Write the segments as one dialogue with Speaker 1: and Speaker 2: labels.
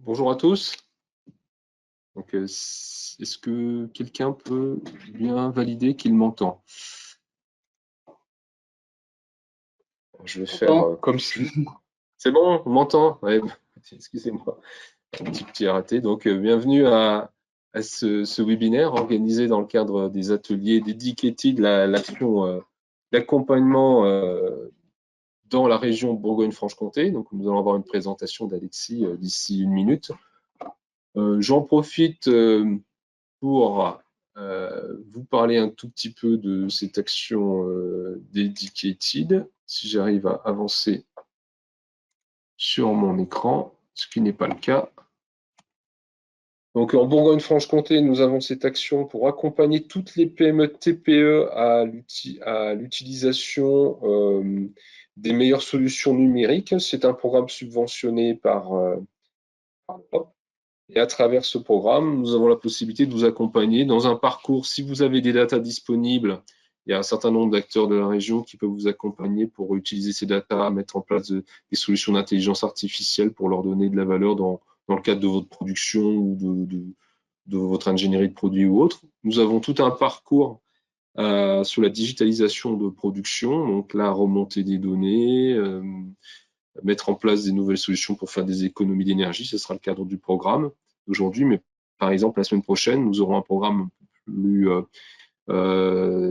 Speaker 1: Bonjour à tous. Donc, est-ce que quelqu'un peut bien valider qu'il m'entend? Je vais faire comme si. C'est bon, on m'entend? Ouais, excusez-moi, un petit raté. Donc, bienvenue à ce webinaire organisé dans le cadre des ateliers Dedicated, l'action d'accompagnement dans la région Bourgogne-Franche-Comté. Donc, nous allons avoir une présentation d'Alexis d'ici 1 minute. J'en profite pour vous parler un tout petit peu de cette action Dedicated, si j'arrive à avancer sur mon écran, ce qui n'est pas le cas. Donc en Bourgogne-Franche-Comté, nous avons cette action pour accompagner toutes les PME TPE à l'utilisation des meilleures solutions numériques. C'est un programme subventionné par l'Europe. Et à travers ce programme, nous avons la possibilité de vous accompagner dans un parcours. Si vous avez des datas disponibles, il y a un certain nombre d'acteurs de la région qui peuvent vous accompagner pour utiliser ces datas, mettre en place des solutions d'intelligence artificielle pour leur donner de la valeur dans le cadre de votre production ou de votre ingénierie de produits ou autre. Nous avons tout un parcours sur la digitalisation de production, donc la remontée des données, mettre en place des nouvelles solutions pour faire des économies d'énergie. Ce sera le cadre du programme d'aujourd'hui. Mais par exemple, la semaine prochaine, nous aurons un programme plus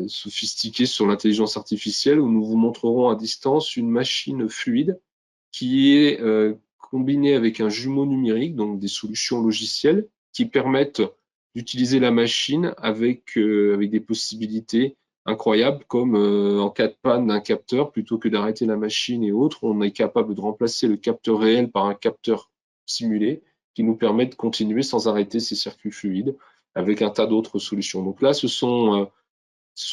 Speaker 1: sophistiqué sur l'intelligence artificielle où nous vous montrerons à distance une machine fluide qui est combinée avec un jumeau numérique, donc des solutions logicielles qui permettent d'utiliser la machine avec des possibilités incroyable, comme en cas de panne d'un capteur, plutôt que d'arrêter la machine et autres, on est capable de remplacer le capteur réel par un capteur simulé qui nous permet de continuer sans arrêter ces circuits fluides avec un tas d'autres solutions. Donc là, ce sont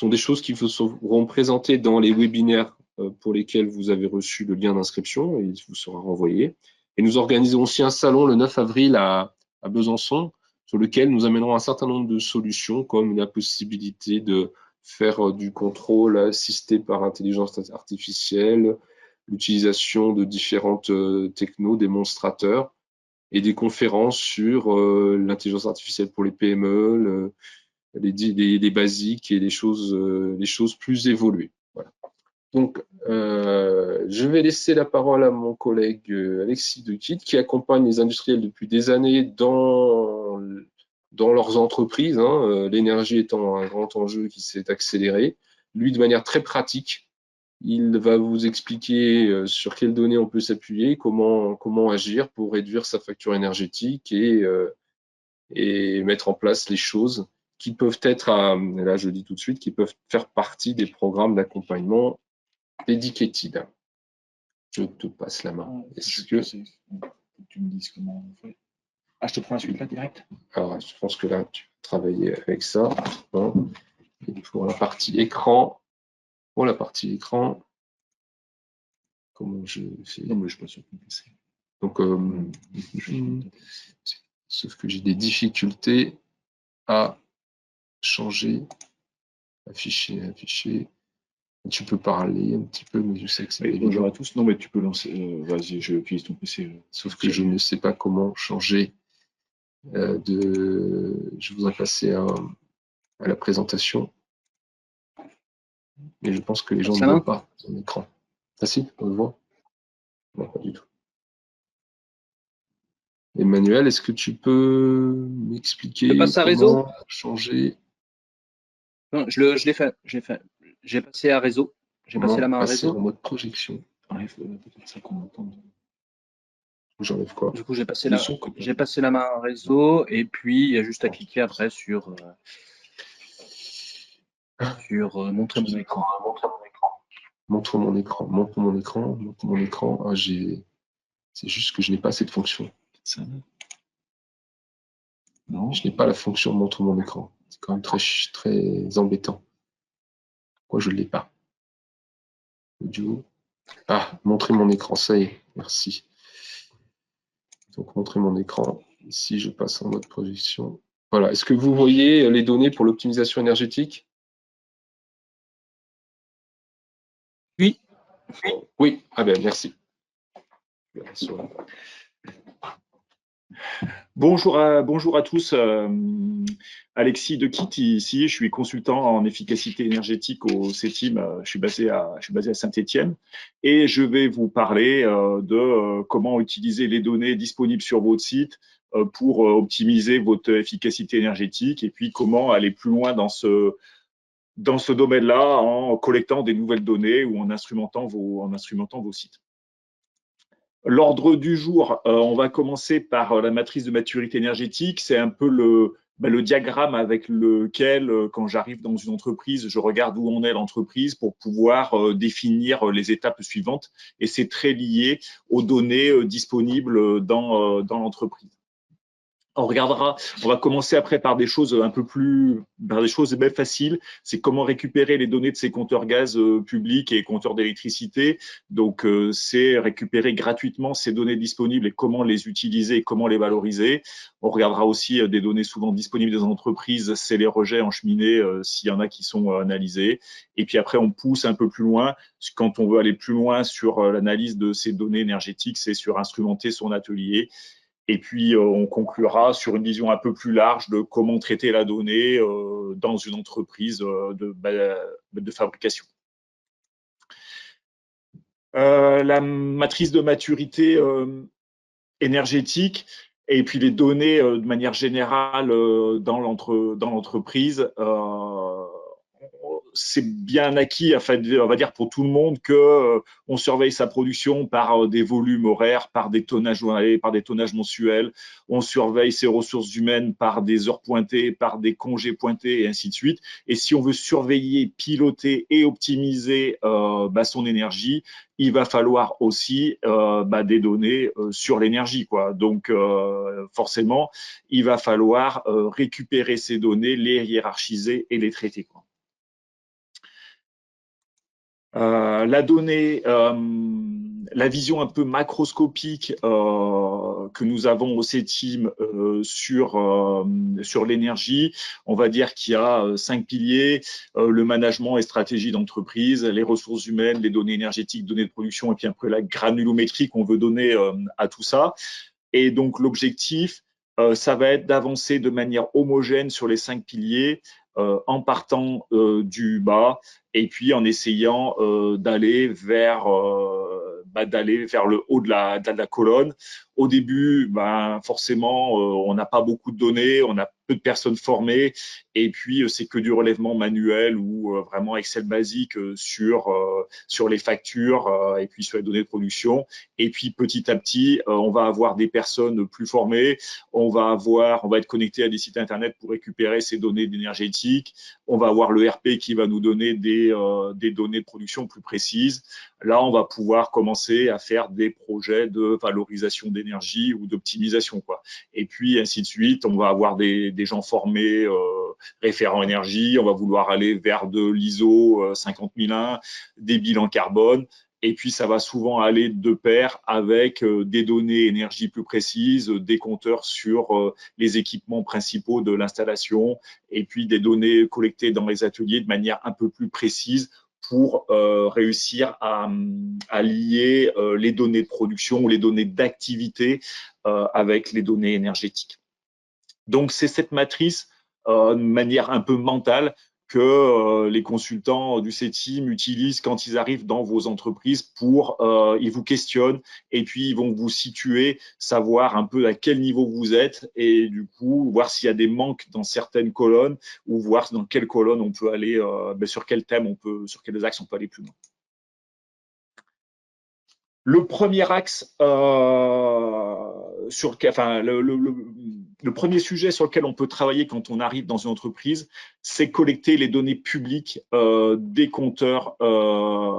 Speaker 1: des choses qui vous seront présentées dans les webinaires pour lesquels vous avez reçu le lien d'inscription et il vous sera renvoyé. Et nous organisons aussi un salon le 9 avril à Besançon, sur lequel nous amènerons un certain nombre de solutions, comme la possibilité de faire du contrôle assisté par intelligence artificielle, l'utilisation de différentes technos, démonstrateurs, et des conférences sur l'intelligence artificielle pour les PME, les basiques et les choses plus évoluées. Voilà. Donc, je vais laisser la parole à mon collègue Alexis Dequitte, qui accompagne les industriels depuis des années dans leurs entreprises, l'énergie étant un grand enjeu qui s'est accéléré. Lui, de manière très pratique, il va vous expliquer sur quelles données on peut s'appuyer, comment agir pour réduire sa facture énergétique et mettre en place les choses qui peuvent être, là je le dis tout de suite, qui peuvent faire partie des programmes d'accompagnement Dedicated. Je te passe la main. Est-ce que
Speaker 2: tu me dises comment on fait? Ah, je te prends la suite là direct.
Speaker 1: Alors, je pense que là, tu peux travailler avec ça. Et pour la partie écran, comment je fais?
Speaker 2: Non, mais je peux sur ton PC.
Speaker 1: Donc, sauf que j'ai des difficultés à changer, afficher. Tu peux parler un petit peu, mais je sais que c'est évident.
Speaker 2: Bonjour à tous. Non, mais tu peux lancer. Vas-y, je utilise ton PC.
Speaker 1: Sauf que je ne sais pas comment changer Je voudrais passer à la présentation. Mais je pense que les gens ne voient pas son écran. Ah si, on le voit? Non, pas du tout. Emmanuel, est-ce que tu peux m'expliquer comment changer?
Speaker 3: Non, je l'ai fait. J'ai passé à réseau. J'ai passé la main à réseau.
Speaker 1: En mode projection.
Speaker 2: Peut-être ça qu'on entend.
Speaker 1: J'enlève quoi?
Speaker 3: Du coup, j'ai passé la main à réseau et puis il y a juste à cliquer après sur montrer mon écran.
Speaker 1: Montre mon écran. Ah, c'est juste que je n'ai pas cette fonction. Non. Je n'ai pas la fonction montre mon écran. C'est quand même très embêtant. Pourquoi je ne l'ai pas? Audio. Ah, montrer mon écran, ça y est, merci. Donc, montrer mon écran. Ici, je passe en mode projection. Voilà. Est-ce que vous voyez les données pour l'optimisation énergétique?
Speaker 3: Oui.
Speaker 1: Oui. Ah ben, merci.
Speaker 2: Bonjour à tous. Alexis Dequitte ici. Je suis consultant en efficacité énergétique au CETIM. Je suis basé à Saint-Étienne et je vais vous parler de comment utiliser les données disponibles sur votre site pour optimiser votre efficacité énergétique et puis comment aller plus loin dans ce domaine-là en collectant des nouvelles données ou en instrumentant vos sites. L'ordre du jour, on va commencer par la matrice de maturité énergétique. C'est un peu le diagramme avec lequel, quand j'arrive dans une entreprise, je regarde où en est l'entreprise pour pouvoir définir les étapes suivantes. Et c'est très lié aux données disponibles dans l'entreprise. On va commencer après par des choses par des choses bien faciles. C'est comment récupérer les données de ces compteurs gaz publics et compteurs d'électricité. Donc, c'est récupérer gratuitement ces données disponibles et comment les utiliser et comment les valoriser. On regardera aussi des données souvent disponibles des entreprises, c'est les rejets en cheminée, s'il y en a qui sont analysés. Et puis après, on pousse un peu plus loin. Quand on veut aller plus loin sur l'analyse de ces données énergétiques, c'est sur instrumenter son atelier. Et puis, on conclura sur une vision un peu plus large de comment traiter la donnée dans une entreprise de fabrication. La matrice de maturité énergétique et puis les données de manière générale dans l'entreprise, c'est bien acquis, enfin, on va dire pour tout le monde, que on surveille sa production par des volumes horaires, par des tonnages journaliers, par des tonnages mensuels. On surveille ses ressources humaines par des heures pointées, par des congés pointés, et ainsi de suite. Et si on veut surveiller, piloter et optimiser son énergie, il va falloir aussi des données sur l'énergie, quoi. Donc, forcément, il va falloir récupérer ces données, les hiérarchiser et les traiter, quoi. La donnée, la vision un peu macroscopique que nous avons au CETIM sur l'énergie, on va dire qu'il y a 5 piliers, le management et stratégie d'entreprise, les ressources humaines, les données énergétiques, données de production, et puis après la granulométrie qu'on veut donner à tout ça. Et donc l'objectif, ça va être d'avancer de manière homogène sur les 5 piliers en partant du bas et puis en essayant d'aller vers le haut de la colonne. Au début, forcément, on n'a pas beaucoup de données, on a peu de personnes formées, et puis c'est que du relèvement manuel ou vraiment Excel basique sur les factures et puis sur les données de production. Et puis petit à petit, on va avoir des personnes plus formées, on va être connecté à des sites internet pour récupérer ces données énergétiques, on va avoir le RP qui va nous donner des données de production plus précises. Là, on va pouvoir commencer à faire des projets de valorisation d'énergie ou d'optimisation, quoi. Et puis, ainsi de suite, on va avoir des gens formés, référents énergie, on va vouloir aller vers de l'ISO 50001, des bilans carbone. Et puis, ça va souvent aller de pair avec des données énergie plus précises, des compteurs sur les équipements principaux de l'installation, et puis des données collectées dans les ateliers de manière un peu plus précise pour réussir à lier les données de production ou les données d'activité avec les données énergétiques. Donc, c'est cette matrice de manière un peu mentale que les consultants du CETIM utilisent quand ils arrivent dans vos entreprises pour, ils vous questionnent et puis ils vont vous situer, savoir un peu à quel niveau vous êtes et du coup, voir s'il y a des manques dans certaines colonnes ou voir dans quelle colonne on peut aller, sur quel thème sur quels axes on peut aller plus loin. Le premier axe le premier sujet sur lequel on peut travailler quand on arrive dans une entreprise, c'est collecter les données publiques des compteurs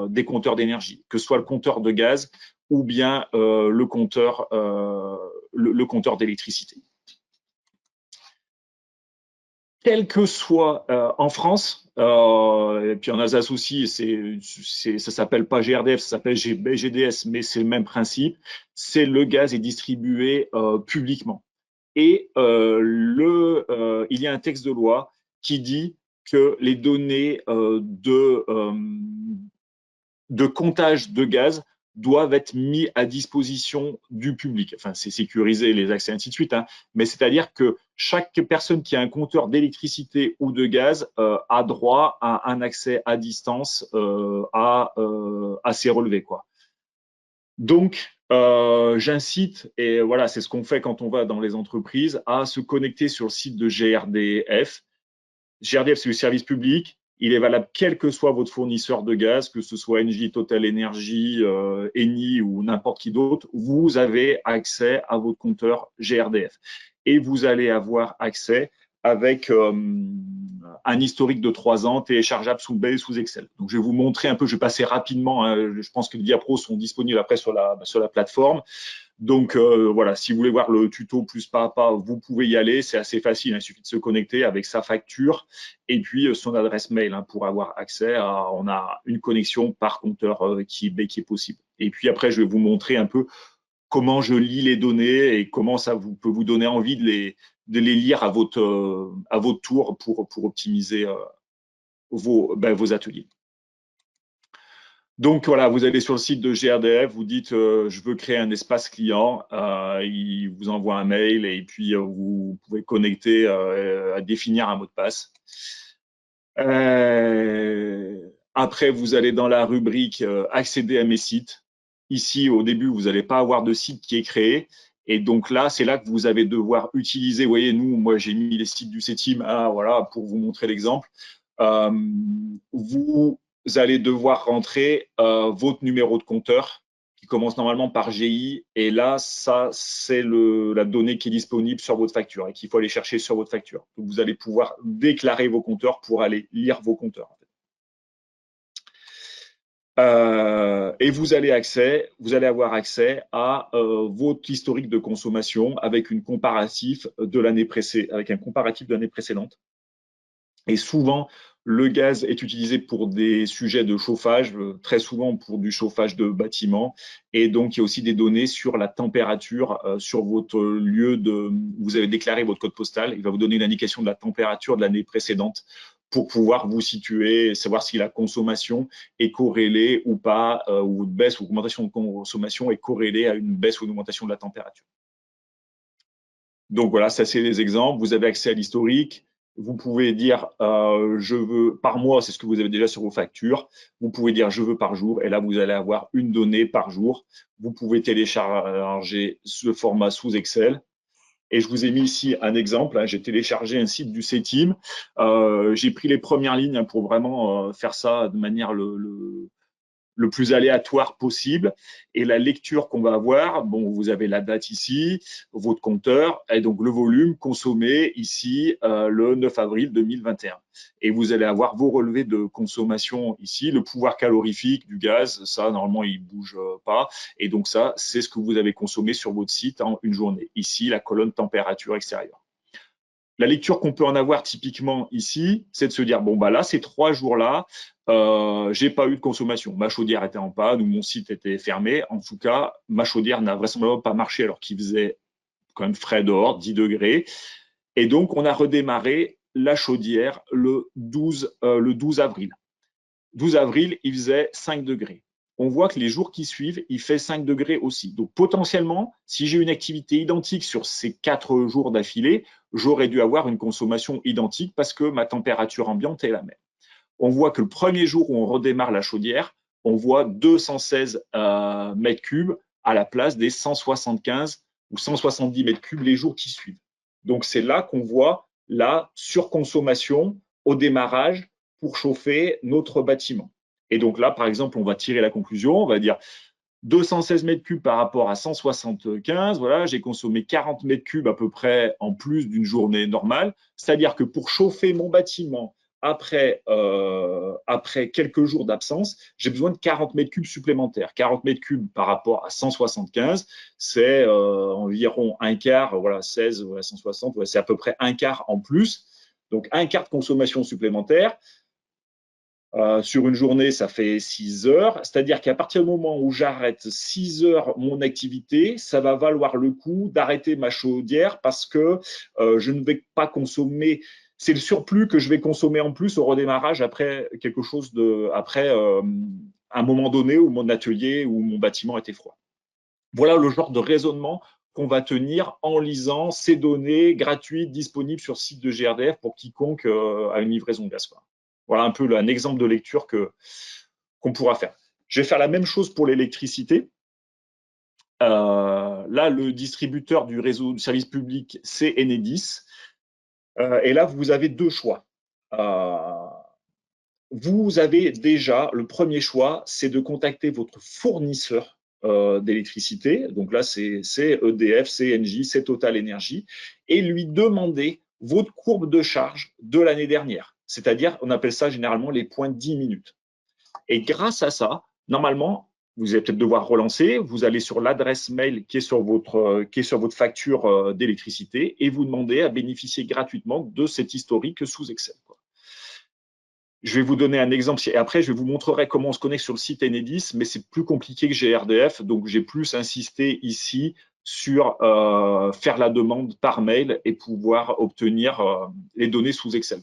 Speaker 2: d'énergie, que ce soit le compteur de gaz ou bien le compteur d'électricité. Quel que soit en France, et puis en Alsace aussi, ça s'appelle pas GRDF, ça s'appelle GDS, mais c'est le même principe, c'est le gaz est distribué publiquement. Et il y a un texte de loi qui dit que les données de comptage de gaz doivent être mis à disposition du public. Enfin, c'est sécuriser les accès, ainsi de suite, hein. Mais c'est-à-dire que chaque personne qui a un compteur d'électricité ou de gaz a droit à un accès à distance à ces relevés, quoi. Donc, j'incite, et voilà, c'est ce qu'on fait quand on va dans les entreprises, à se connecter sur le site de GRDF. GRDF, c'est le service public. Il est valable quel que soit votre fournisseur de gaz, que ce soit Engie, Total Energy, Eni ou n'importe qui d'autre. Vous avez accès à votre compteur GRDF. Et vous allez avoir accès avec un historique de 3 ans téléchargeable sous Bell et sous Excel. Donc, je vais vous montrer un peu, je vais passer rapidement, hein, je pense que les diapros sont disponibles après sur la plateforme. Donc, voilà, si vous voulez voir le tuto plus pas à pas, vous pouvez y aller, c'est assez facile, hein, il suffit de se connecter avec sa facture et puis son adresse mail, hein, pour avoir accès à, on a une connexion par compteur qui est possible. Et puis après, je vais vous montrer un peu comment je lis les données et comment ça peut vous donner envie de les lire à votre tour pour optimiser vos ateliers. Donc voilà, vous allez sur le site de GRDF, vous dites je veux créer un espace client, il vous envoie un mail et puis vous pouvez connecter à définir un mot de passe. Après, vous allez dans la rubrique accéder à mes sites. Ici, au début, vous n'allez pas avoir de site qui est créé. Et donc là, c'est là que vous allez devoir utiliser. Vous voyez, moi, j'ai mis les sites du CETIM, voilà, pour vous montrer l'exemple. Vous allez devoir rentrer votre numéro de compteur qui commence normalement par GI. Et là, ça, c'est la donnée qui est disponible sur votre facture et qu'il faut aller chercher sur votre facture. Donc, vous allez pouvoir déclarer vos compteurs pour aller lire vos compteurs. Et vous allez avoir accès à votre historique de consommation avec un comparatif de l'année précédente. Et souvent, le gaz est utilisé pour des sujets de chauffage, très souvent pour du chauffage de bâtiment. Et donc, il y a aussi des données sur la température sur votre lieu vous avez déclaré votre code postal. Il va vous donner une indication de la température de l'année précédente pour pouvoir vous situer, savoir si la consommation est corrélée ou pas, ou une baisse ou augmentation de consommation est corrélée à une baisse ou une augmentation de la température. Donc voilà, ça c'est des exemples. Vous avez accès à l'historique. Vous pouvez dire je veux par mois, c'est ce que vous avez déjà sur vos factures. Vous pouvez dire je veux par jour et là vous allez avoir une donnée par jour. Vous pouvez télécharger ce format sous Excel. Et je vous ai mis ici un exemple, hein. J'ai téléchargé un site du CETIM. J'ai pris les premières lignes, hein, pour vraiment faire ça de manière le plus aléatoire possible. Et la lecture qu'on va avoir, bon, vous avez la date ici, votre compteur, et donc le volume consommé ici le 9 avril 2021. Et vous allez avoir vos relevés de consommation ici, le pouvoir calorifique du gaz, ça normalement il bouge pas. Et donc ça, c'est ce que vous avez consommé sur votre site en une journée. Ici, la colonne température extérieure. La lecture qu'on peut en avoir typiquement ici, c'est de se dire, bon, bah là, ces 3 jours-là, j'ai pas eu de consommation. Ma chaudière était en panne ou mon site était fermé. En tout cas, ma chaudière n'a vraisemblablement pas marché alors qu'il faisait quand même frais dehors, 10 degrés. Et donc, on a redémarré la chaudière le 12 avril. 12 avril, il faisait 5 degrés. On voit que les jours qui suivent, il fait 5 degrés aussi. Donc, potentiellement, si j'ai une activité identique sur ces 4 jours d'affilée, j'aurais dû avoir une consommation identique parce que ma température ambiante est la même. On voit que le premier jour où on redémarre la chaudière, on voit 216 mètres cubes à la place des 175 ou 170 mètres cubes les jours qui suivent. Donc, c'est là qu'on voit la surconsommation au démarrage pour chauffer notre bâtiment. Et donc là, par exemple, on va tirer la conclusion, on va dire 216 mètres cubes par rapport à 175, voilà, j'ai consommé 40 mètres cubes à peu près en plus d'une journée normale. C'est-à-dire que pour chauffer mon bâtiment après quelques jours d'absence, j'ai besoin de 40 mètres cubes supplémentaires. 40 mètres cubes par rapport à 175, c'est environ un quart, voilà, 16, voilà, 160, ouais, c'est à peu près un quart en plus. Donc, un quart de consommation supplémentaire. Sur une journée, ça fait 6 heures. C'est-à-dire qu'à partir du moment où j'arrête 6 heures mon activité, ça va valoir le coup d'arrêter ma chaudière parce que je ne vais pas consommer. C'est le surplus que je vais consommer en plus au redémarrage après quelque chose de après un moment donné où mon atelier ou mon bâtiment était froid. Voilà le genre de raisonnement qu'on va tenir en lisant ces données gratuites disponibles sur le site de GRDF pour quiconque a une livraison de gaz. Voilà un peu un exemple de lecture qu'on pourra faire. Je vais faire la même chose pour l'électricité. Là, le distributeur du réseau de service public, c'est Enedis. Et là, vous avez deux choix. Vous avez déjà, le premier choix, c'est de contacter votre fournisseur d'électricité. Donc là, c'est EDF, c'est Engie, c'est Total Energy, et lui demander votre courbe de charge de l'année dernière. C'est-à-dire, on appelle ça généralement les points 10 minutes. Et grâce à ça, normalement, vous allez peut-être devoir relancer, vous allez sur l'adresse mail qui est sur votre facture d'électricité et vous demandez à bénéficier gratuitement de cet historique sous Excel. Je vais vous donner un exemple et après, je vous montrerai comment on se connecte sur le site Enedis, mais c'est plus compliqué que GRDF, donc j'ai plus insisté ici sur faire la demande par mail et pouvoir obtenir les données sous Excel.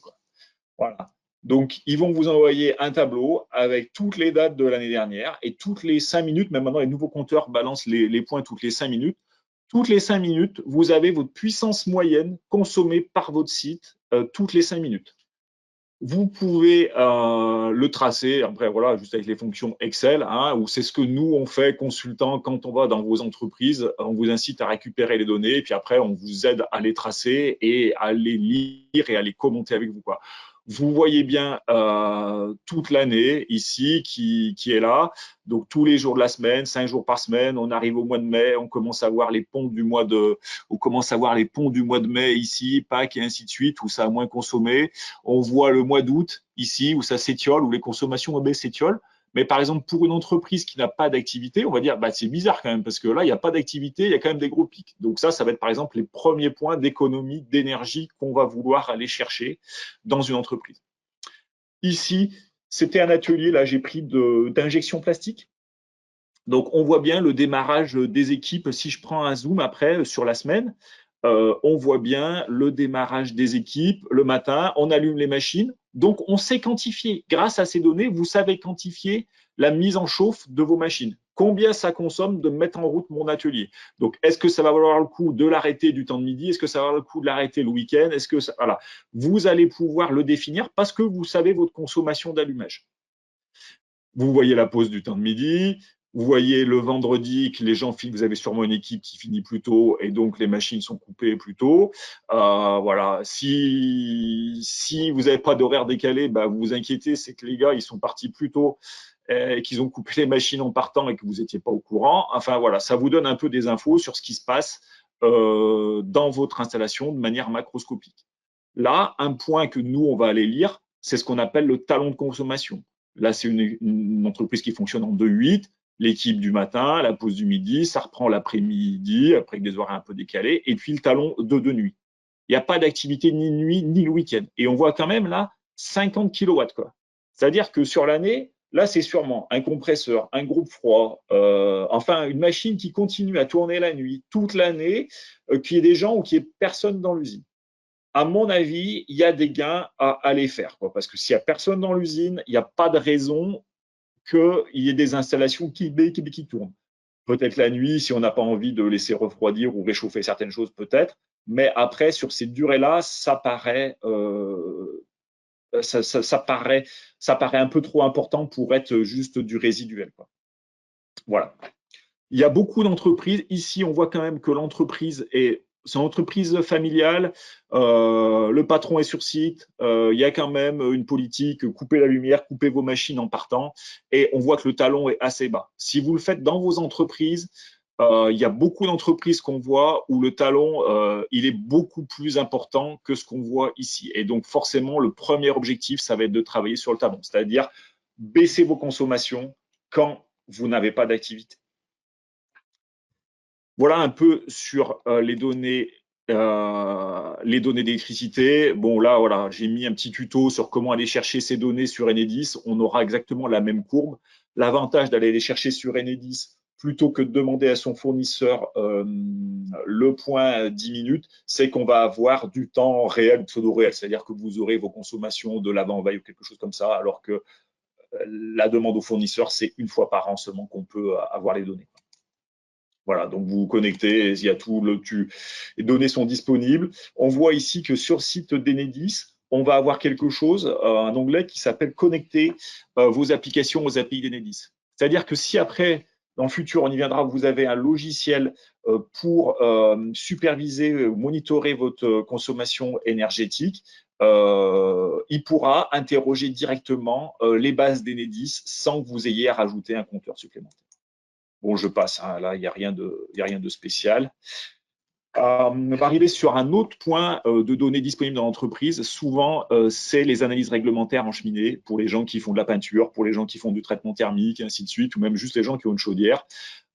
Speaker 2: Voilà. Donc, ils vont vous envoyer un tableau avec toutes les dates de l'année dernière et toutes les 5 minutes, même maintenant les nouveaux compteurs balancent les points toutes les 5 minutes. Toutes les 5 minutes, vous avez votre puissance moyenne consommée par votre site toutes les 5 minutes. Vous pouvez le tracer, après voilà, juste avec les fonctions Excel, ou c'est ce que nous on fait consultants quand on va dans vos entreprises, on vous incite à récupérer les données et puis après on vous aide à les tracer et à les lire et à les commenter avec vous. Vous voyez bien toute l'année ici qui est là, donc tous les jours de la semaine, 5 jours par semaine, on arrive au mois de mai, on commence à voir les ponts du mois de mai ici, Pâques et ainsi de suite, où ça a moins consommé. On voit le mois d'août ici, où ça s'étiole, où les consommations baissent s'étiolent. Mais par exemple, pour une entreprise qui n'a pas d'activité, on va dire, c'est bizarre quand même, parce que là, il n'y a pas d'activité, il y a quand même des gros pics. Donc ça va être par exemple les premiers points d'économie d'énergie qu'on va vouloir aller chercher dans une entreprise. Ici, c'était un atelier, là, j'ai pris d'injection plastique. Donc, on voit bien le démarrage des équipes. Si je prends un zoom après sur la semaine, on voit bien le démarrage des équipes le matin, on allume les machines. Donc, on sait quantifier. Grâce à ces données, vous savez quantifier la mise en chauffe de vos machines. Combien ça consomme de mettre en route mon atelier? Donc, est-ce que ça va valoir le coup de l'arrêter du temps de midi? Est-ce que ça va valoir le coup de l'arrêter le week-end? Est-ce que ça... Voilà. Vous allez pouvoir le définir parce que vous savez votre consommation d'allumage. Vous voyez la pause du temps de midi. Vous voyez le vendredi que les gens filent, vous avez sûrement une équipe qui finit plus tôt et donc les machines sont coupées plus tôt. Voilà. Si vous n'avez pas d'horaire décalé, vous vous inquiétez, c'est que les gars, ils sont partis plus tôt et qu'ils ont coupé les machines en partant et que vous n'étiez pas au courant. Enfin voilà, ça vous donne un peu des infos sur ce qui se passe dans votre installation de manière macroscopique. Là, un point que nous, on va aller lire, c'est ce qu'on appelle le talon de consommation. Là, c'est une entreprise qui fonctionne en 2-8. L'équipe du matin, la pause du midi, ça reprend l'après-midi, après avec des horaires un peu décalés, et puis le talon de nuit. Il n'y a pas d'activité ni nuit, ni le week-end. Et on voit quand même là 50 kW. C'est-à-dire que sur l'année, là, c'est sûrement un compresseur, un groupe froid, enfin une machine qui continue à tourner la nuit, toute l'année, qu'il y ait des gens ou qu'il n'y ait personne dans l'usine. À mon avis, il y a des gains à les faire, parce que s'il n'y a personne dans l'usine, il n'y a pas de raison qu'il y ait des installations qui tournent. Peut-être la nuit, si on n'a pas envie de laisser refroidir ou réchauffer certaines choses, peut-être. Mais après, sur ces durées-là, ça paraît un peu trop important pour être juste du résiduel. Voilà. Il y a beaucoup d'entreprises. Ici, on voit quand même que l'entreprise c'est une entreprise familiale, le patron est sur site, il y a quand même une politique, couper la lumière, couper vos machines en partant, et on voit que le talon est assez bas. Si vous le faites dans vos entreprises, il y a beaucoup d'entreprises qu'on voit où le talon, il est beaucoup plus important que ce qu'on voit ici. Et donc forcément, le premier objectif, ça va être de travailler sur le talon, c'est-à-dire baisser vos consommations quand vous n'avez pas d'activité. Voilà un peu sur les données d'électricité. Bon, là, voilà, j'ai mis un petit tuto sur comment aller chercher ces données sur Enedis. On aura exactement la même courbe. L'avantage d'aller les chercher sur Enedis, plutôt que de demander à son fournisseur le point 10 minutes, c'est qu'on va avoir du temps réel, pseudo-réel. C'est-à-dire que vous aurez vos consommations de l'avant-veille ou quelque chose comme ça, alors que la demande au fournisseur, c'est 1 fois par an seulement qu'on peut avoir les données. Voilà, donc vous vous connectez, il y a tout, les données sont disponibles. On voit ici que sur le site d'Enedis, on va avoir quelque chose, un onglet qui s'appelle « Connecter vos applications aux API d'Enedis ». C'est-à-dire que si après, dans le futur, on y viendra, vous avez un logiciel pour superviser ou monitorer votre consommation énergétique, il pourra interroger directement les bases d'Enedis sans que vous ayez à rajouter un compteur supplémentaire. Bon, je passe, hein, là, il n'y a rien de spécial. On va arriver sur un autre point de données disponibles dans l'entreprise. Souvent, c'est les analyses réglementaires en cheminée pour les gens qui font de la peinture, pour les gens qui font du traitement thermique, et ainsi de suite, ou même juste les gens qui ont une chaudière.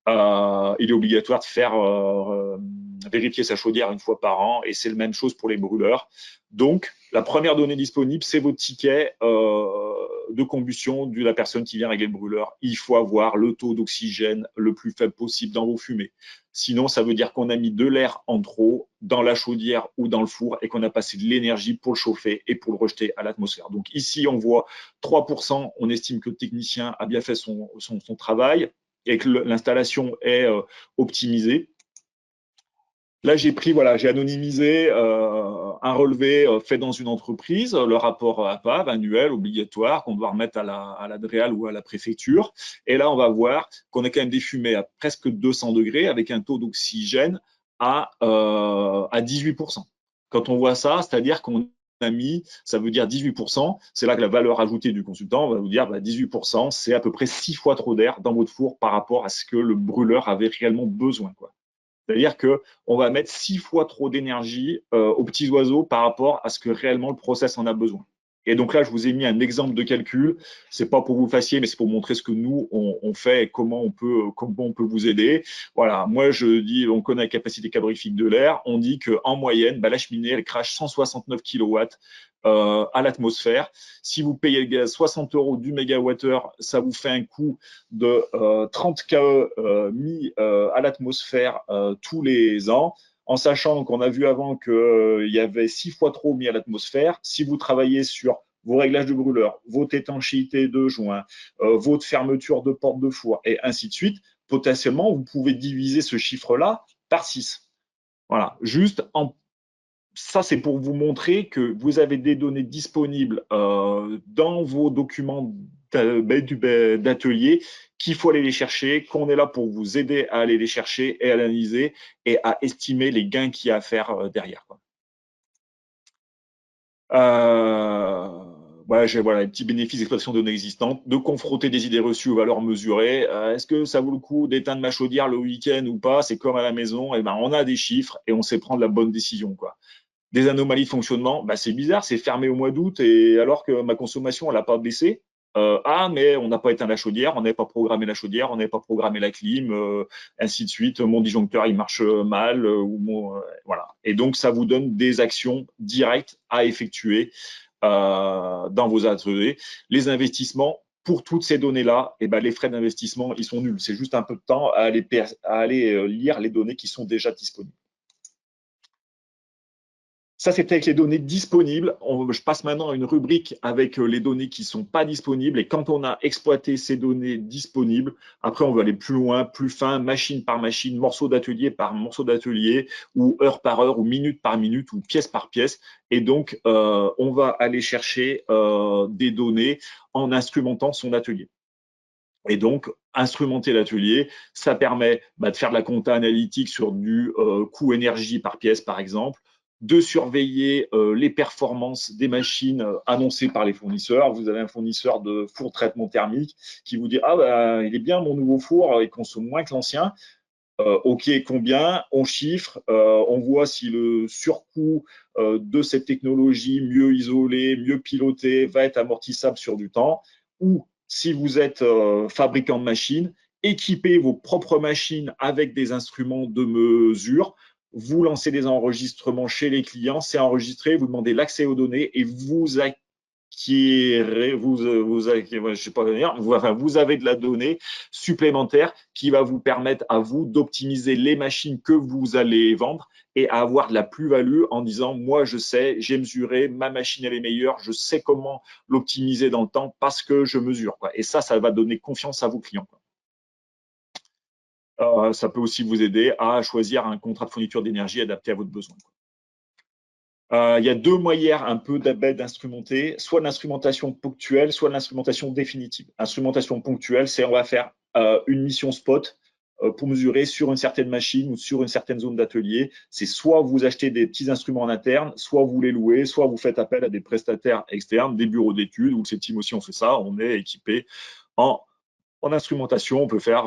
Speaker 2: Il est obligatoire de faire vérifier sa chaudière 1 fois par an, et c'est la même chose pour les brûleurs. Donc, la première donnée disponible, c'est votre ticket de combustion de la personne qui vient régler le brûleur. Il faut avoir le taux d'oxygène le plus faible possible dans vos fumées. Sinon, ça veut dire qu'on a mis de l'air en trop dans la chaudière ou dans le four et qu'on a passé de l'énergie pour le chauffer et pour le rejeter à l'atmosphère. Donc ici, on voit 3%. On estime que le technicien a bien fait son travail et que l'installation est optimisée. Là, j'ai anonymisé un relevé fait dans une entreprise, le rapport APAV annuel obligatoire qu'on doit remettre à la DREAL ou à la préfecture. Et là, on va voir qu'on a quand même des fumées à presque 200 degrés avec un taux d'oxygène à 18%. Quand on voit ça, c'est-à-dire qu'on a mis, ça veut dire 18%, c'est là que la valeur ajoutée du consultant va vous dire 18%, c'est à peu près 6 fois trop d'air dans votre four par rapport à ce que le brûleur avait réellement besoin, quoi. C'est-à-dire qu'on va mettre 6 fois trop d'énergie aux petits oiseaux par rapport à ce que réellement le process en a besoin. Et donc là, je vous ai mis un exemple de calcul. C'est pas pour vous fassiez, mais c'est pour montrer ce que nous, on fait et comment on peut vous aider. Voilà, moi, je dis, on connaît la capacité calorifique de l'air. On dit qu'en moyenne, la cheminée, elle crache 169 kW à l'atmosphère. Si vous payez le gaz 60 € du mégawattheure, ça vous fait un coût de 30 KE mis à l'atmosphère tous les ans, en sachant qu'on a vu avant qu'il y avait 6 fois trop mis à l'atmosphère. Si vous travaillez sur vos réglages de brûleur, votre étanchéité de joint, votre fermeture de porte de four, et ainsi de suite, potentiellement, vous pouvez diviser ce chiffre-là par 6. Voilà, juste ça, c'est pour vous montrer que vous avez des données disponibles dans vos documents d'atelier, qu'il faut aller les chercher, qu'on est là pour vous aider à aller les chercher et à analyser et à estimer les gains qu'il y a à faire derrière, quoi. J'ai les petits bénéfices d'exploitation de données existantes, de confronter des idées reçues aux valeurs mesurées. Est-ce que ça vaut le coup d'éteindre ma chaudière le week-end ou pas? C'est comme à la maison, on a des chiffres et on sait prendre la bonne décision, quoi. Des anomalies de fonctionnement, c'est bizarre, c'est fermé au mois d'août et alors que ma consommation, elle n'a pas baissé. Mais on n'a pas éteint la chaudière, on n'avait pas programmé la chaudière, on n'avait pas programmé la clim, ainsi de suite. Mon disjoncteur, il marche mal, voilà. Et donc, ça vous donne des actions directes à effectuer dans vos ateliers. Les investissements, pour toutes ces données-là, les frais d'investissement, ils sont nuls. C'est juste un peu de temps à aller lire les données qui sont déjà disponibles. Ça, c'était avec les données disponibles. Je passe maintenant à une rubrique avec les données qui ne sont pas disponibles. Et quand on a exploité ces données disponibles, après, on va aller plus loin, plus fin, machine par machine, morceau d'atelier par morceau d'atelier, ou heure par heure, ou minute par minute, ou pièce par pièce. Et donc, on va aller chercher des données en instrumentant son atelier. Et donc, instrumenter l'atelier, ça permet de faire de la compta analytique sur du coût énergie par pièce, par exemple, de surveiller les performances des machines annoncées par les fournisseurs. Vous avez un fournisseur de four de traitement thermique qui vous dit « Ah, il est bien mon nouveau four, il consomme moins que l'ancien. » OK, combien? On chiffre, on voit si le surcoût de cette technologie mieux isolée, mieux pilotée va être amortissable sur du temps. Ou si vous êtes fabricant de machines, équipez vos propres machines avec des instruments de mesure. Vous lancez des enregistrements chez les clients, c'est enregistré, vous demandez l'accès aux données et vous vous avez de la donnée supplémentaire qui va vous permettre à vous d'optimiser les machines que vous allez vendre et à avoir de la plus-value en disant, moi, je sais, j'ai mesuré, ma machine, elle est meilleure, je sais comment l'optimiser dans le temps parce que je mesure, quoi. Et ça va donner confiance à vos clients, quoi. Ça peut aussi vous aider à choisir un contrat de fourniture d'énergie adapté à votre besoin, quoi. Il y a deux moyens un peu d'instrumenter, soit l'instrumentation ponctuelle, soit l'instrumentation définitive. Instrumentation ponctuelle, c'est on va faire une mission spot pour mesurer sur une certaine machine ou sur une certaine zone d'atelier. C'est soit vous achetez des petits instruments en interne, soit vous les louez, soit vous faites appel à des prestataires externes, des bureaux d'études, ou le CETIM aussi on fait ça, on est équipé en instrumentation, on peut faire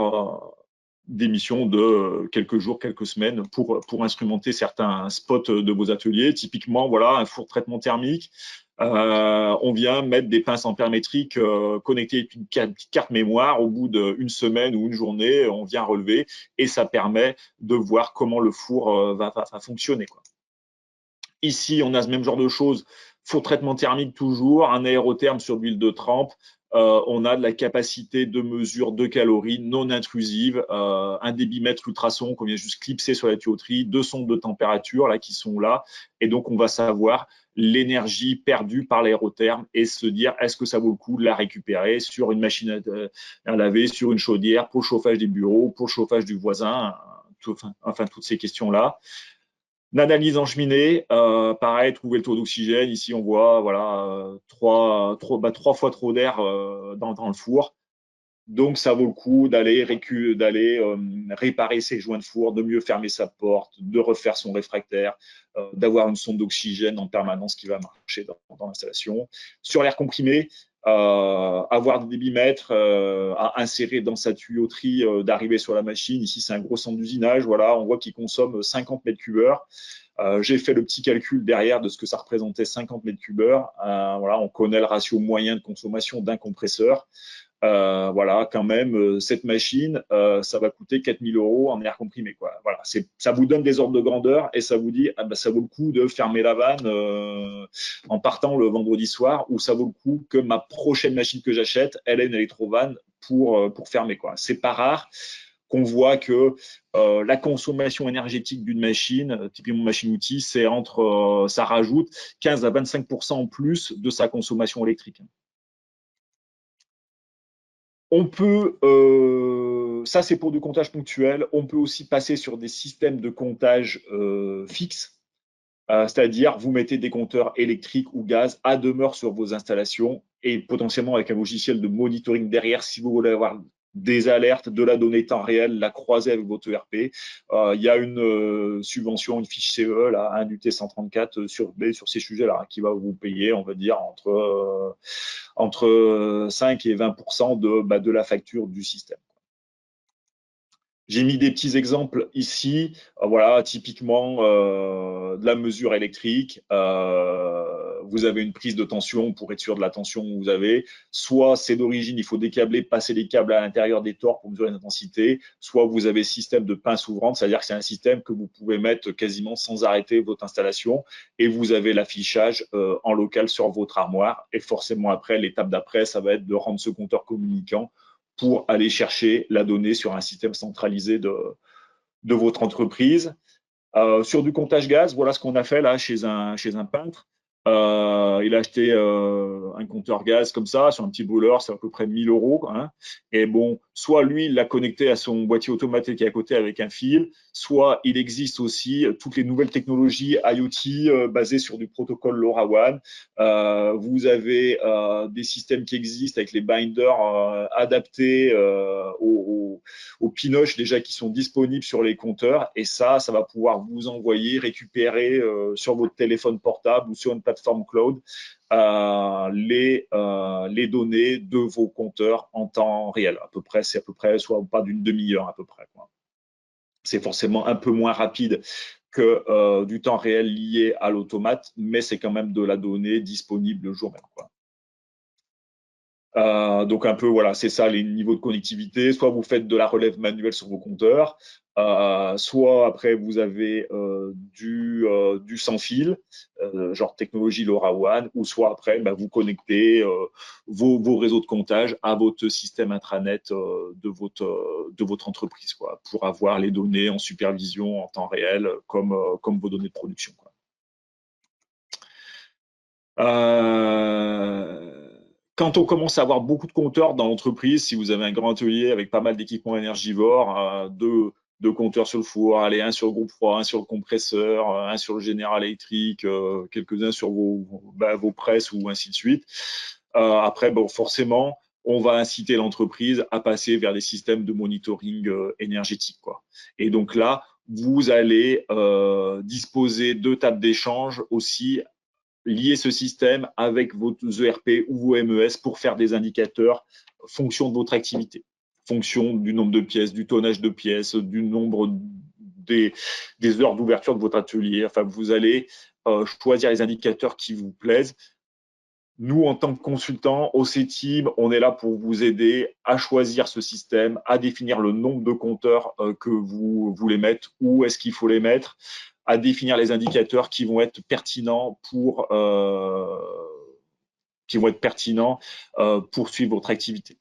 Speaker 2: des missions de quelques jours, quelques semaines pour instrumenter certains spots de vos ateliers. Typiquement, voilà, un four de traitement thermique. On vient mettre des pinces ampères-métriques connectées à une petite carte mémoire. Au bout d'une semaine ou une journée, on vient relever et ça permet de voir comment le four va fonctionner, quoi. Ici, on a ce même genre de choses. Four de traitement thermique toujours, un aérotherme sur l'huile de trempe. On a de la capacité de mesure de calories non intrusive, un débitmètre ultrason qu'on vient juste clipser sur la tuyauterie, deux sondes de température là qui sont là, et donc on va savoir l'énergie perdue par l'aérotherme et se dire est-ce que ça vaut le coup de la récupérer sur une machine à laver, sur une chaudière, pour le chauffage des bureaux, pour le chauffage du voisin, enfin toutes ces questions-là. L'analyse en cheminée, pareil, trouver le taux d'oxygène. Ici, on voit voilà, trois fois trop d'air dans le four. Donc, ça vaut le coup d'aller réparer ses joints de four, de mieux fermer sa porte, de refaire son réfractaire, d'avoir une sonde d'oxygène en permanence qui va marcher dans l'installation. Sur l'air comprimé, avoir des débitmètres à insérer dans sa tuyauterie d'arrivée sur la machine. Ici, c'est un gros centre d'usinage. Voilà, on voit qu'il consomme 50 mètres cubeurs. J'ai fait le petit calcul derrière de ce que ça représentait 50 mètres cubeurs. Voilà, on connaît le ratio moyen de consommation d'un compresseur. Voilà, quand même, cette machine, ça va coûter 4 000 € en air comprimé, quoi. Voilà, ça vous donne des ordres de grandeur et ça vous dit, ah ben, ça vaut le coup de fermer la vanne en partant le vendredi soir, ou ça vaut le coup que ma prochaine machine que j'achète, elle ait une électrovanne pour fermer, quoi. C'est pas rare qu'on voit que la consommation énergétique d'une machine, typiquement machine-outil, c'est ça rajoute 15 à 25% en plus de sa consommation électrique. On peut, ça c'est pour du comptage ponctuel, on peut aussi passer sur des systèmes de comptage fixes, c'est-à-dire vous mettez des compteurs électriques ou gaz à demeure sur vos installations et potentiellement avec un logiciel de monitoring derrière si vous voulez avoir des alertes, de la donnée temps réel, la croiser avec votre ERP. Il y a une subvention, une fiche CE, là, 1 UT 134 sur ces sujets-là, qui va vous payer, on va dire, entre 5 et 20% de la facture du système. J'ai mis des petits exemples ici, voilà, typiquement de la mesure électrique. Vous avez une prise de tension pour être sûr de la tension que vous avez. Soit c'est d'origine, il faut décabler, passer les câbles à l'intérieur des tors pour mesurer l'intensité. Soit vous avez système de pince ouvrante, c'est-à-dire que c'est un système que vous pouvez mettre quasiment sans arrêter votre installation. Et vous avez l'affichage en local sur votre armoire. Et forcément après, l'étape d'après, ça va être de rendre ce compteur communicant pour aller chercher la donnée sur un système centralisé de votre entreprise. Sur du comptage gaz, voilà ce qu'on a fait là chez un peintre. Il a acheté un compteur gaz comme ça sur un petit brûleur, c'est à peu près 1 000 €. Hein. Et bon, soit lui, il l'a connecté à son boîtier automatique qui est à côté avec un fil, soit il existe aussi toutes les nouvelles technologies IoT basées sur du protocole LoRaWAN. Vous avez des systèmes qui existent avec les binders adaptés aux pinoches déjà qui sont disponibles sur les compteurs. Et ça va pouvoir vous envoyer, récupérer sur votre téléphone portable ou sur une plateforme cloud les données de vos compteurs en temps réel. C'est à peu près, soit pas d'une demi-heure à peu près. C'est forcément un peu moins rapide que du temps réel lié à l'automate, mais c'est quand même de la donnée disponible le jour même, quoi. Donc un peu, voilà, c'est ça les niveaux de connectivité. Soit vous faites de la relève manuelle sur vos compteurs, soit après vous avez du sans fil. genre technologie LoRaWAN, ou soit après, vous connectez vos réseaux de comptage à votre système intranet de votre entreprise, quoi, pour avoir les données en supervision en temps réel, comme vos données de production, quoi. Quand on commence à avoir beaucoup de compteurs dans l'entreprise, si vous avez un grand atelier avec pas mal d'équipements énergivores, deux compteurs sur le four, allez, un sur le groupe froid, un sur le compresseur, un sur le général électrique, quelques-uns sur vos presses ou ainsi de suite. Après, forcément, on va inciter l'entreprise à passer vers des systèmes de monitoring énergétique, quoi. Et donc là, vous allez disposer de tables d'échange aussi, lier ce système avec vos ERP ou vos MES pour faire des indicateurs fonction de votre activité, fonction du nombre de pièces, du tonnage de pièces, du nombre des heures d'ouverture de votre atelier. Enfin, vous allez choisir les indicateurs qui vous plaisent. Nous, en tant que consultants, au CETIB, on est là pour vous aider à choisir ce système, à définir le nombre de compteurs que vous voulez mettre, où est-ce qu'il faut les mettre, à définir les indicateurs qui vont être pertinents pour suivre votre activité.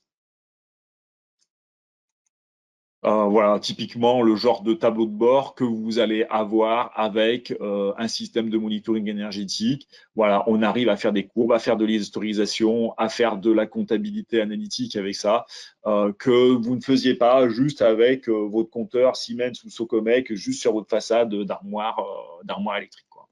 Speaker 2: Voilà, typiquement le genre de tableau de bord que vous allez avoir avec un système de monitoring énergétique. Voilà, on arrive à faire des courbes, à faire de l'historisation, à faire de la comptabilité analytique avec ça, que vous ne faisiez pas juste avec votre compteur Siemens ou Socomec, juste sur votre façade d'armoire électrique, quoi.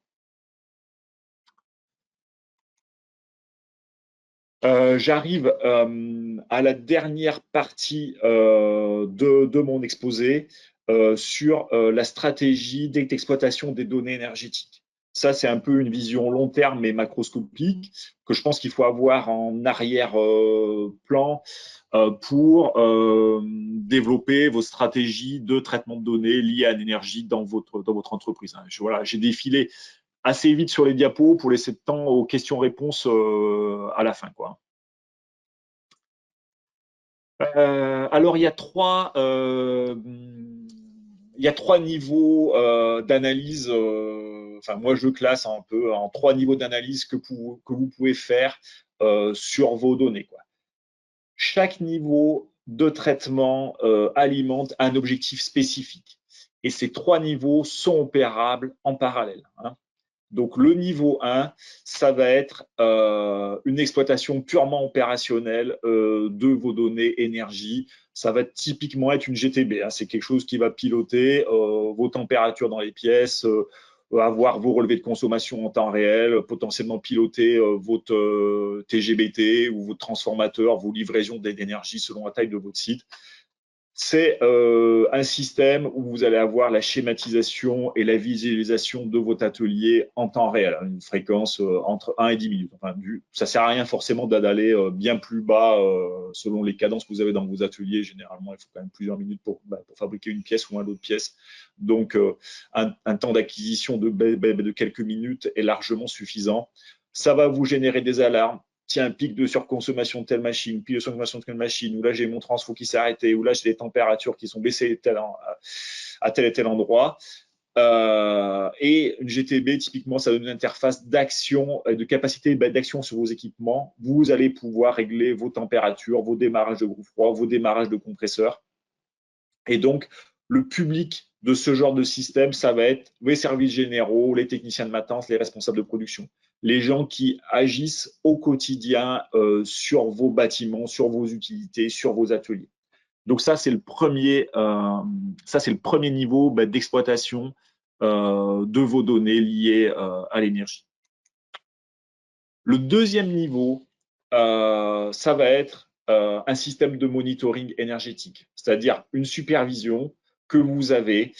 Speaker 2: J'arrive à la dernière partie de mon exposé sur la stratégie d'exploitation des données énergétiques. Ça, c'est un peu une vision long terme mais macroscopique que je pense qu'il faut avoir en arrière-plan pour développer vos stratégies de traitement de données liées à l'énergie dans votre entreprise. Voilà, j'ai défilé assez vite sur les diapos pour laisser de temps aux questions-réponses à la fin, quoi. Alors, il y a trois niveaux d'analyse. Enfin, moi, je classe un peu en 3 niveaux d'analyse que vous pouvez faire sur vos données, quoi. Chaque niveau de traitement alimente un objectif spécifique. Et ces 3 niveaux sont opérables en parallèle, hein. Donc, le niveau 1, ça va être une exploitation purement opérationnelle de vos données énergie. Ça va typiquement être une GTB, hein. C'est quelque chose qui va piloter vos températures dans les pièces, avoir vos relevés de consommation en temps réel, potentiellement piloter votre TGBT ou votre transformateur, vos livraisons d'énergie selon la taille de votre site. C'est un système où vous allez avoir la schématisation et la visualisation de votre atelier en temps réel, une fréquence entre 1 et 10 minutes. Enfin, ça ne sert à rien forcément d'aller bien plus bas selon les cadences que vous avez dans vos ateliers. Généralement, il faut quand même plusieurs minutes pour fabriquer une pièce ou une autre pièce. Donc, un temps d'acquisition de quelques minutes est largement suffisant. Ça va vous générer des alarmes. Tiens, pic de surconsommation de telle machine, pic de surconsommation de telle machine, ou là j'ai mon transfo qui s'est arrêté, ou là j'ai des températures qui sont baissées à tel et tel endroit. Et une GTB, typiquement, ça donne une interface d'action, de capacité d'action sur vos équipements. Vous allez pouvoir régler vos températures, vos démarrages de groupe froid, vos démarrages de compresseurs. Et donc, le public de ce genre de système, ça va être les services généraux, les techniciens de maintenance, les responsables de production, les gens qui agissent au quotidien sur vos bâtiments, sur vos utilités, sur vos ateliers. Donc ça, c'est le premier niveau d'exploitation de vos données liées à l'énergie. Le deuxième niveau, ça va être un système de monitoring énergétique, c'est-à-dire une supervision que vous avez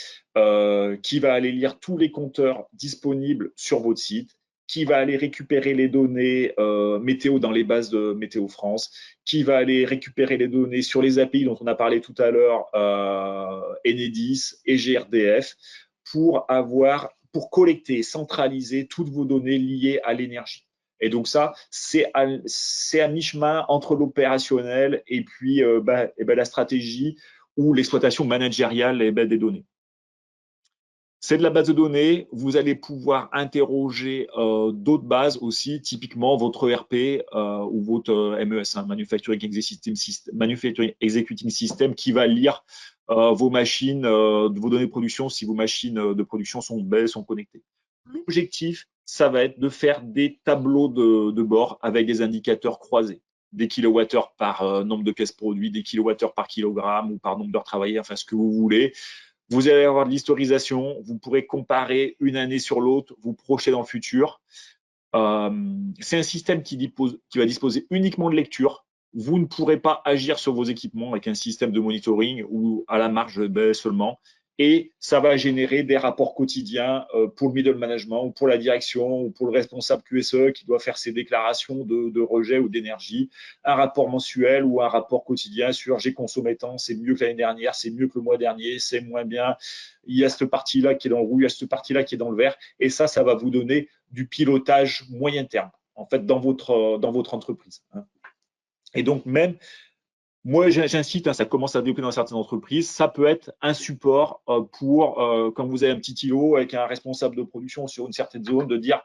Speaker 2: qui va aller lire tous les compteurs disponibles sur votre site, qui va aller récupérer les données météo dans les bases de Météo France, qui va aller récupérer les données sur les API dont on a parlé tout à l'heure, Enedis et GRDF, pour collecter, centraliser toutes vos données liées à l'énergie. Et donc ça, c'est à mi-chemin entre l'opérationnel et puis la stratégie ou l'exploitation managériale des données. C'est de la base de données. Vous allez pouvoir interroger d'autres bases aussi, typiquement votre ERP ou votre MES, Manufacturing Executing System, qui va lire vos machines, vos données de production si vos machines de production sont belles, sont connectées. L'objectif, ça va être de faire des tableaux de bord avec des indicateurs croisés, des kilowattheures par nombre de pièces produites, des kilowattheures par kilogramme ou par nombre d'heures travaillées, enfin ce que vous voulez. Vous allez avoir de l'historisation, vous pourrez comparer une année sur l'autre, vous projeter dans le futur. C'est un système qui va disposer uniquement de lecture. Vous ne pourrez pas agir sur vos équipements avec un système de monitoring ou à la marge seulement. Et ça va générer des rapports quotidiens pour le middle management ou pour la direction ou pour le responsable QSE qui doit faire ses déclarations de rejet ou d'énergie. Un rapport mensuel ou un rapport quotidien sur j'ai consommé tant, c'est mieux que l'année dernière, c'est mieux que le mois dernier, c'est moins bien. Il y a cette partie-là qui est dans le rouge, il y a cette partie-là qui est dans le vert. Et ça va vous donner du pilotage moyen terme, en fait, dans votre entreprise. Et donc, même, moi, j'incite, ça commence à développer dans certaines entreprises, ça peut être un support pour, quand vous avez un petit îlot avec un responsable de production sur une certaine zone, de dire,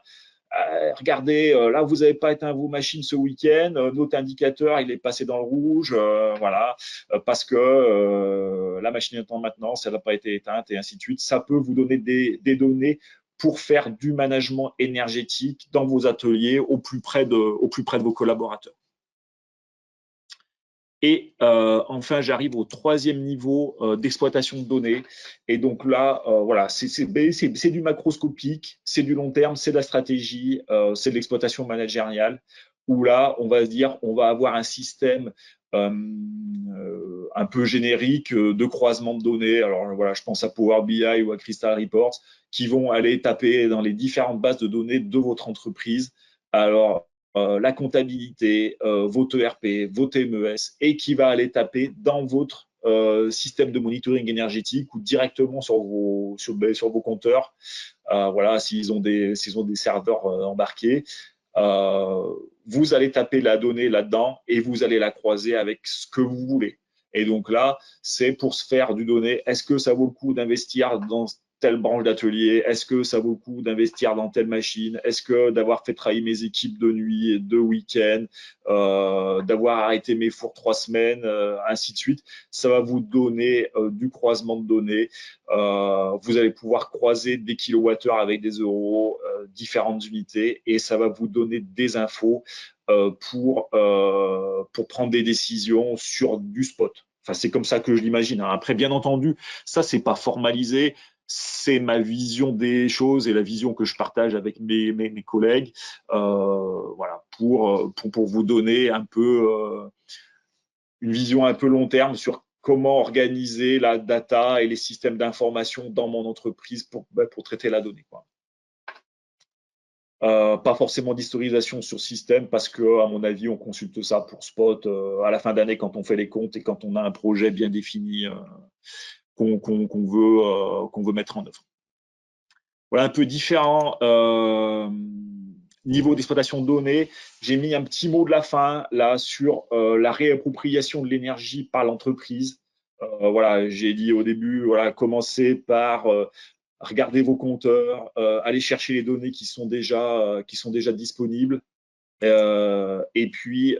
Speaker 2: regardez, là, vous n'avez pas éteint vos machines ce week-end, notre indicateur, il est passé dans le rouge, voilà, parce que la machine est en maintenance, elle n'a pas été éteinte, et ainsi de suite. Ça peut vous donner des données pour faire du management énergétique dans vos ateliers au plus près de vos collaborateurs. Et enfin, j'arrive au troisième niveau d'exploitation de données. Et donc là, voilà, c'est du macroscopique, c'est du long terme, c'est de la stratégie, c'est de l'exploitation managériale, où là, on va se dire, on va avoir un système un peu générique de croisement de données. Alors voilà, je pense à Power BI ou à Crystal Reports, qui vont aller taper dans les différentes bases de données de votre entreprise. Alors, la comptabilité, votre ERP, votre MES, et qui va aller taper dans votre système de monitoring énergétique ou directement sur vos compteurs. Voilà, s'ils ont des serveurs embarqués. Vous allez taper la donnée là-dedans et vous allez la croiser avec ce que vous voulez. Et donc là, c'est pour se faire du donné. Est-ce que ça vaut le coup d'investir dans telle branche d'atelier? Est-ce que ça vaut le coup d'investir dans telle machine? Est-ce que d'avoir fait travailler mes équipes de nuit, de week-end, d'avoir arrêté mes fours 3 semaines, ainsi de suite, ça va vous donner du croisement de données. Vous allez pouvoir croiser des kilowattheures avec des euros, différentes unités, et ça va vous donner des infos pour prendre des décisions sur du spot. Enfin, c'est comme ça que je l'imagine. Après, bien entendu, ça, c'est pas formalisé. C'est ma vision des choses et la vision que je partage avec mes collègues, voilà, pour vous donner un peu une vision un peu long terme sur comment organiser la data et les systèmes d'information dans mon entreprise pour traiter la donnée, quoi. Pas forcément d'historisation sur système parce que, à mon avis, on consulte ça pour spot à la fin d'année quand on fait les comptes et quand on a un projet bien défini qu'on veut mettre en œuvre. Voilà un peu différents niveaux d'exploitation de données. J'ai mis un petit mot de la fin là sur la réappropriation de l'énergie par l'entreprise. Voilà, j'ai dit au début, voilà, commencez par regardez vos compteurs, allez chercher les données qui sont déjà disponibles, et puis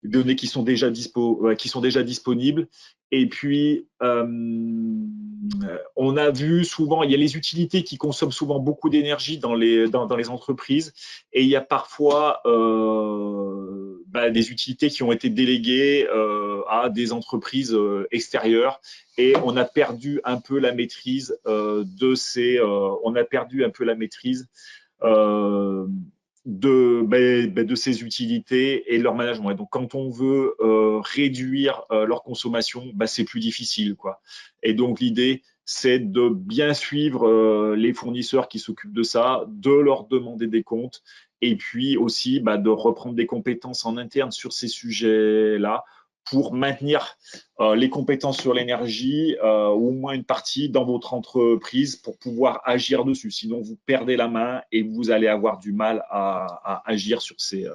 Speaker 2: les données qui sont déjà disponibles. Et puis, on a vu souvent, il y a les utilités qui consomment souvent beaucoup d'énergie dans les entreprises, et il y a parfois des utilités qui ont été déléguées à des entreprises extérieures, et on a perdu un peu la maîtrise de ces utilités et de leur management. Et donc, quand on veut réduire leur consommation, c'est plus difficile, quoi. Et donc, l'idée, c'est de bien suivre les fournisseurs qui s'occupent de ça, de leur demander des comptes, et puis aussi de reprendre des compétences en interne sur ces sujets-là pour maintenir les compétences sur l'énergie, ou au moins une partie dans votre entreprise pour pouvoir agir dessus. Sinon, vous perdez la main et vous allez avoir du mal à agir sur ces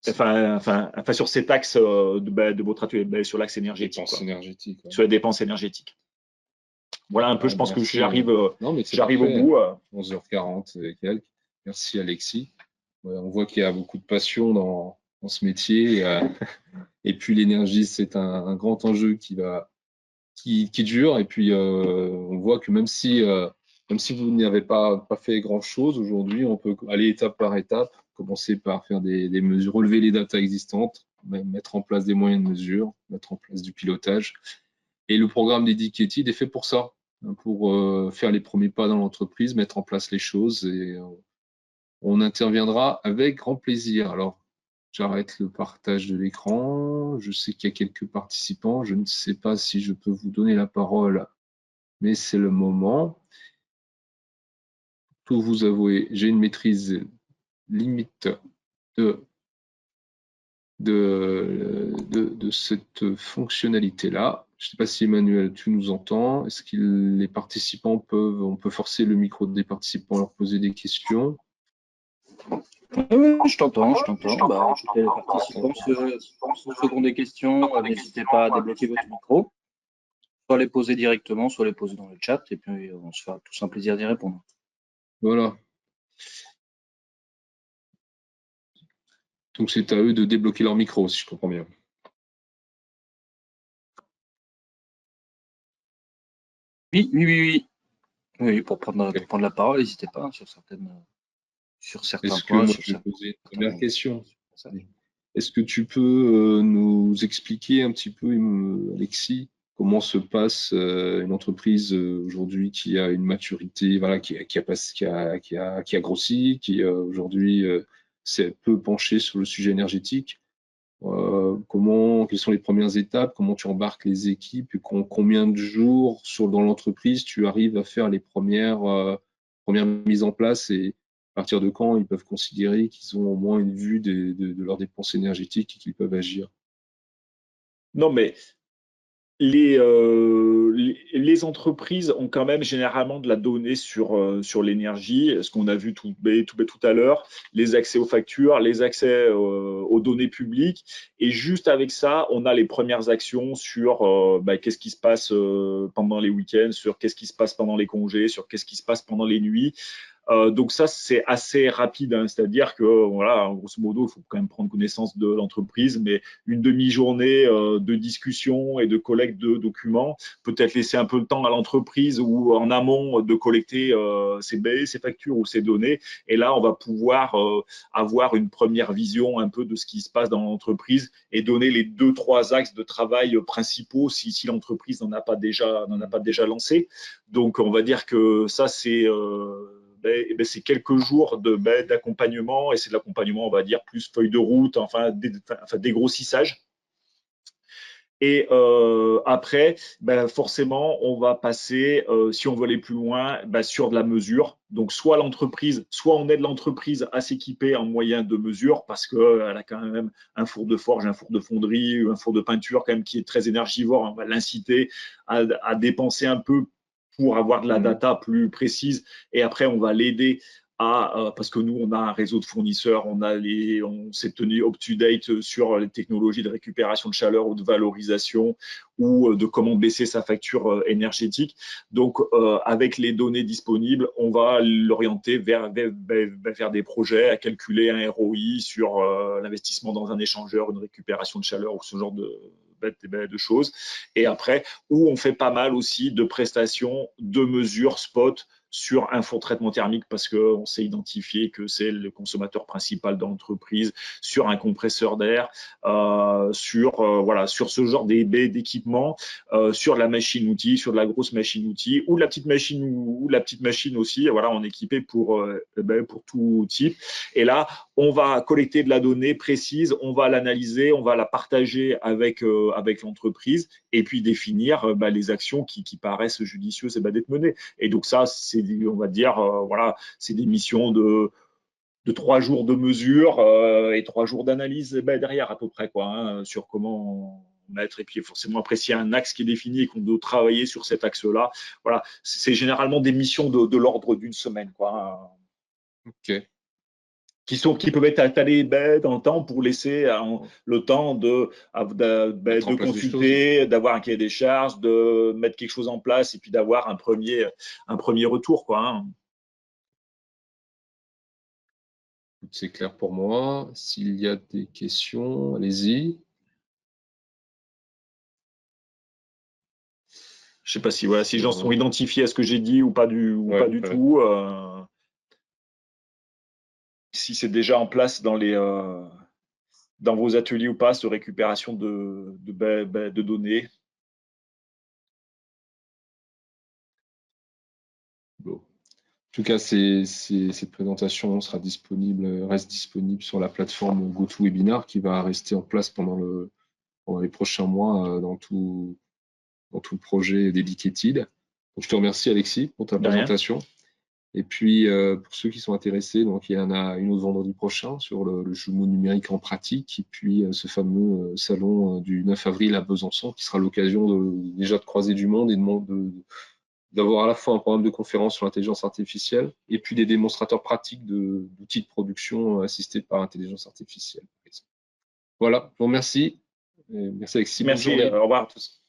Speaker 2: Enfin, sur cet axe de votre atelier, sur l'axe énergétique.
Speaker 1: Dépenses énergétiques. Ouais.
Speaker 2: Sur les dépenses énergétiques. Voilà un peu, je pense que j'arrive au bout.
Speaker 1: 11h40 et quelques. Merci Alexis. Ouais, on voit qu'il y a beaucoup de passion dans ce métier. Et puis l'énergie, c'est un grand enjeu qui dure. Et puis on voit que même si vous n'avez pas fait grand-chose aujourd'hui, on peut aller étape par étape, commencer par faire des mesures, relever les datas existantes, mettre en place des moyens de mesure, mettre en place du pilotage. Et le programme Dedicated est fait pour ça, pour faire les premiers pas dans l'entreprise, mettre en place les choses et on interviendra avec grand plaisir. Alors, j'arrête le partage de l'écran. Je sais qu'il y a quelques participants. Je ne sais pas si je peux vous donner la parole, mais c'est le moment. Pour vous avouer, j'ai une maîtrise limite de cette fonctionnalité-là. Je ne sais pas si Emmanuel, tu nous entends. Est-ce que les participants on peut forcer le micro des participants à leur poser des questions?
Speaker 3: Oui, je t'entends. Bah, écoutez, les participants, ceux qui ont des questions, n'hésitez pas à débloquer votre micro, soit les poser directement, soit les poser dans le chat, et puis on se fera tous un plaisir d'y répondre.
Speaker 1: Voilà. Donc c'est à eux de débloquer leur micro, si je comprends bien.
Speaker 3: Oui, pour prendre la parole, n'hésitez pas sur certains
Speaker 1: Est-ce que
Speaker 3: points.
Speaker 1: moi, je vais poser une première question. Est-ce que tu peux nous expliquer un petit peu, Alexis, comment se passe une entreprise aujourd'hui qui a une maturité, voilà, qui a grossi, qui aujourd'hui s'est peu penché sur le sujet énergétique? Quelles sont les premières étapes? Comment tu embarques les équipes? Et combien de jours dans l'entreprise tu arrives à faire les premières mises en place et à partir de quand ils peuvent considérer qu'ils ont au moins une vue de leurs dépenses énergétiques et qu'ils peuvent agir?
Speaker 2: Non, mais les entreprises ont quand même généralement de la donnée sur l'énergie, ce qu'on a vu tout à l'heure, les accès aux factures, les accès aux données publiques. Et juste avec ça, on a les premières actions sur qu'est-ce qui se passe pendant les week-ends, sur qu'est-ce qui se passe pendant les congés, sur qu'est-ce qui se passe pendant les nuits. Donc ça, c'est assez rapide, hein. C'est-à-dire que, voilà, grosso modo, il faut quand même prendre connaissance de l'entreprise, mais une demi-journée de discussion et de collecte de documents, peut-être laisser un peu de temps à l'entreprise ou en amont de collecter ses factures ou ses données. Et là, on va pouvoir avoir une première vision un peu de ce qui se passe dans l'entreprise et donner les 2-3 axes de travail principaux si l'entreprise n'en a pas déjà lancé. Donc, on va dire que ça, c'est quelques jours d'accompagnement, et c'est de l'accompagnement, on va dire, plus feuille de route, enfin dégrossissage. Et après, forcément, on va passer, si on veut aller plus loin, sur de la mesure. Donc, soit on aide l'entreprise à s'équiper en moyens de mesure parce qu'elle a quand même un four de forge, un four de fonderie, un four de peinture quand même qui est très énergivore. On va l'inciter à dépenser un peu pour avoir de la data plus précise. Et après, on va l'aider parce que nous, on a un réseau de fournisseurs, on s'est tenu up-to-date sur les technologies de récupération de chaleur ou de valorisation ou de comment baisser sa facture énergétique. Donc, avec les données disponibles, on va l'orienter vers des projets, à calculer un ROI sur l'investissement dans un échangeur, une récupération de chaleur ou ce genre de choses. Et après, où on fait pas mal aussi de prestations, de mesures spot sur un four de traitement thermique parce qu'on s'est identifié que c'est le consommateur principal de l'entreprise, sur un compresseur d'air, sur ce genre d'équipement, sur la machine-outil, sur de la grosse machine-outil ou la petite machine aussi. Voilà, on est équipé pour tout type. Et là, on va collecter de la donnée précise, on va l'analyser, on va la partager avec l'entreprise et puis définir les actions qui paraissent judicieuses d'être menées. Et donc ça, on va dire, c'est des missions de 3 jours de mesure et 3 jours d'analyse derrière à peu près, sur comment mettre. Et puis forcément, après, s'il y a un axe qui est défini et qu'on doit travailler sur cet axe-là, voilà, c'est généralement des missions de l'ordre d'une semaine,
Speaker 1: Ok.
Speaker 2: qui peuvent être étalés dans le temps pour laisser le temps de consulter, d'avoir un cahier des charges, de mettre quelque chose en place et puis d'avoir un premier retour, quoi, hein.
Speaker 1: C'est clair pour moi. S'il y a des questions, allez-y.
Speaker 2: Je sais pas si les gens sont identifiés à ce que j'ai dit ou pas du tout. Si c'est déjà en place dans vos ateliers ou pas, cette récupération de données.
Speaker 1: Bon. En tout cas, cette présentation reste disponible sur la plateforme GoToWebinar qui va rester en place pendant les prochains mois dans tout le projet Dedicated. Donc, je te remercie, Alexis, pour ta présentation. Et puis, pour ceux qui sont intéressés, donc il y en a une autre vendredi prochain sur le jumeau numérique en pratique, et puis ce fameux salon du 9 avril à Besançon, qui sera l'occasion déjà de croiser du monde et d'avoir à la fois un programme de conférence sur l'intelligence artificielle, et puis des démonstrateurs pratiques d'outils de production assistés par intelligence artificielle. Voilà, je vous remercie. Merci Alexis.
Speaker 2: Merci, au revoir à tous.